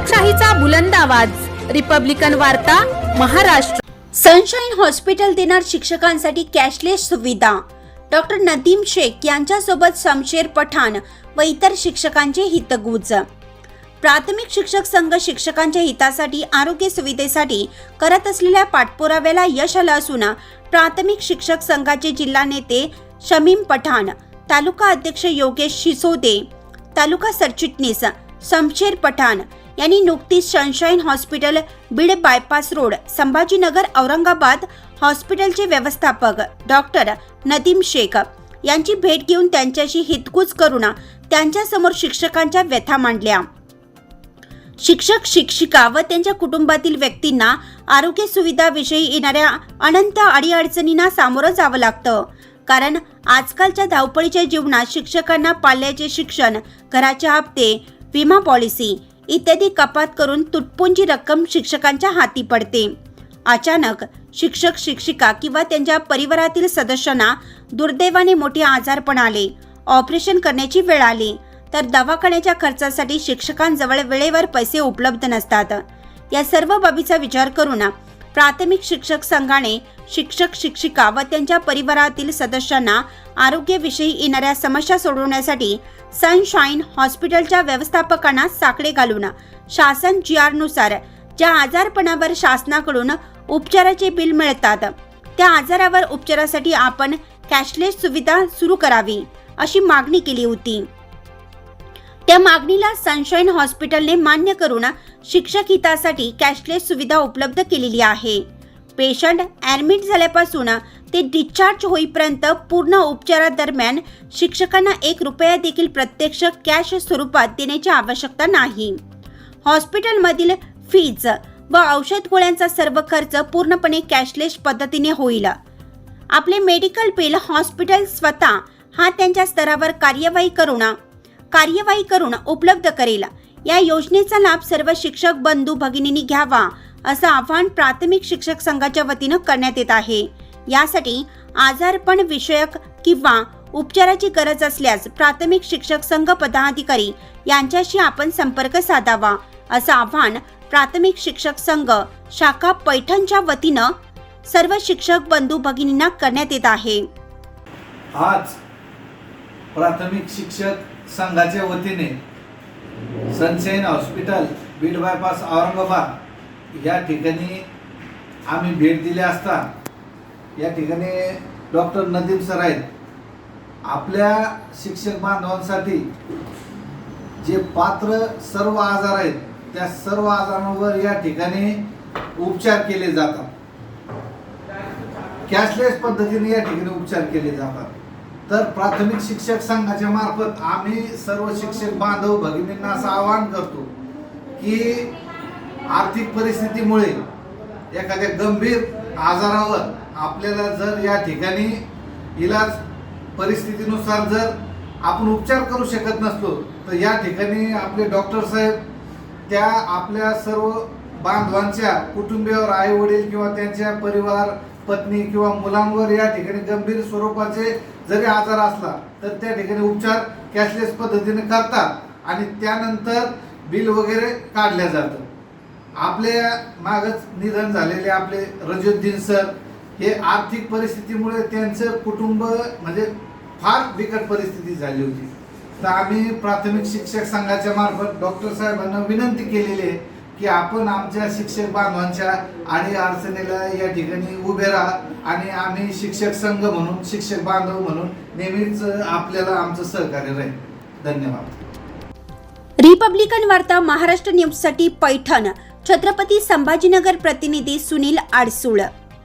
लोकशाहीचा बुलंद आवाज, रिपब्लिकन वार्ता, महाराष्ट्र। सनशाईन हॉस्पिटल देणार शिक्षकांसाठी कॅशलेस सुविधा। डॉक्टर नदीम शेख यांच्यासोबत शमशेर पठाण व इतर शिक्षकांचे हितगुज। प्राथमिक शिक्षक संघ शिक्षकांच्या हितासाठी आरोग्य सुविधेसाठी करत असलेल्या पाठपुराव्याला यश आलं असून प्राथमिक शिक्षक संघाचे जिल्हा नेते शमीम पठाण, तालुका अध्यक्ष योगेश शिसोदे, तालुका सरचिटणीस शमशेर पठाण यांनी नुकतीच sunshine hospital Beed bypass road Sambhajinagar Aurangabad हॉस्पिटलचे व्यवस्थापक डॉक्टर नदीम शेख यांची भेट घेऊन त्यांच्याशी हितगुज करून त्यांच्यासमोर शिक्षकांच्या व्यथा मांडल्या। शिक्षक शिक्षिका व त्यांच्या कुटुंबातील व्यक्तींना आरोग्य सुविधाविषयी येणाऱ्या अनंत अडीअडचणींना सामोरं जावं लागतं, कारण आजकालच्या धावपळीच्या जीवनात शिक्षकांना पाल्याचे शिक्षण, घराचे हप्ते, विमा पॉलिसी इत्यादी कपात करून तुटपुंजी रक्कम शिक्षकांच्या हाती पडते। अचानक शिक्षक शिक्षिका किंवा त्यांच्या परिवारातील सदस्यांना दुर्दैवाने मोठे आजारपण आले, ऑपरेशन करण्याची वेळ आली तर दवाखान्याच्या खर्चासाठी शिक्षकांजवळ वेळेवर पैसे उपलब्ध नसतात। या सर्व बाबीचा विचार करून प्राथमिक शिक्षक संघाने शिक्षक शिक्षिका व त्यांच्या परिवारातील सदस्यांना आरोग्याविषयी येणाऱ्या समस्या सोडवण्यासाठी सनशाईन हॉस्पिटलच्या व्यवस्थापकांना साकडे घालून शासन GR नुसार ज्या आजारपणावर शासनाकडून उपचाराचे बिल मिळतात त्या आजारावर उपचारासाठी आपण कॅशलेस सुविधा सुरू करावी अशी मागणी केली होती। त्या मागणीला सनशाईन हॉस्पिटलने मान्य करून शिक्षक हितासाठी कॅशलेस सुविधा उपलब्ध केलेली आहे। पेशंट ॲडमिट झाल्यापासून ते डिस्चार्ज होईपर्यंत पूर्ण उपचारादरम्यान शिक्षकांना 1 रुपया देखील प्रत्यक्ष कॅश स्वरूपात देण्याची आवश्यकता नाही। हॉस्पिटलमधील फीज व औषध गोळ्यांचा सर्व खर्च पूर्णपणे कॅशलेस पद्धतीने होईल। आपले मेडिकल बिल हॉस्पिटल स्वतः हा त्यांच्या स्तरावर कार्यवाही करून उपलब्ध करेल। या योजनेचा लाभ सर्व शिक्षक बंधू भगिनींनी घ्यावा असं आवाहन प्राथमिक शिक्षक संघाच्या वतीनं करण्यात येत आहे। यासाठी आजारपण विषयक किंवा उपचाराची गरज असल्यास प्राथमिक शिक्षक संघ पदाधिकारी यांच्याशी आपण संपर्क साधावा असं आवाहन प्राथमिक शिक्षक संघ शाखा पैठणच्या वतीनं सर्व शिक्षक बंधू भगिनींना करण्यात येत आहे। आज प्राथमिक शिक्षक संघाच्या वतीने sunshine hospital Beed bypass Aurangabad या ठिकाणी आम्ही भेट दिली असता या ठिकाणी डॉक्टर नदीम सर आहेत। आपल्या शिक्षक बांधवांसाठी जे पात्र सर्व आजार आहेत त्या सर्व आजारांवर या ठिकाणी उपचार केले जातात। कॅशलेस पद्धतीने या ठिकाणी उपचार केले जातात। तर प्राथमिक शिक्षक संघाच्या मार्फत आम्ही सर्व शिक्षक बांधव भगिनींना असं आवाहन करतो की आर्थिक परिस्थितीमुळे एखाद्या गंभीर आजारावर आपल्याला जर या ठिकाणी इलाज परिस्थितीनुसार जर आपण उपचार करू शकत नसलो तर या ठिकाणी आपले डॉक्टर साहेब त्या आपल्या सर्व बांधवांच्या कुटुंबियावर, आई वडील किंवा त्यांच्या परिवार, पत्नी किंवा मुलांवर या ठिकाणी गंभीर स्वरूपाचे जरी आजार असला तर त्या ठिकाणी उपचार कॅशलेस पद्धतीने करतात आणि त्यानंतर बिल वगैरे काढल्या जातं। आपल्या मागच निधन झालेले आपले रजुद्दीन सर हे आर्थिक परिस्थितीमुळे त्यांचं कुटुंब म्हणजे फार बिकट परिस्थिती झाली होती। तर आम्ही प्राथमिक शिक्षक संघाच्या मार्फत डॉक्टर साहेबांना विनंती केलेली आहे की आपण आमच्या शिक्षक बांधवांच्या आणि अडचणीला या ठिकाणी उभे राहा आणि आम्ही शिक्षक संघ म्हणून, शिक्षक बांधव म्हणून नेहमीच आपल्याला आमचं सहकार्य राहील। धन्यवाद। रिपब्लिकन वार्ता महाराष्ट्र न्यूजसाठी पैठण छत्रपती संभाजीनगर प्रतिनिधी सुनील आडसूळ।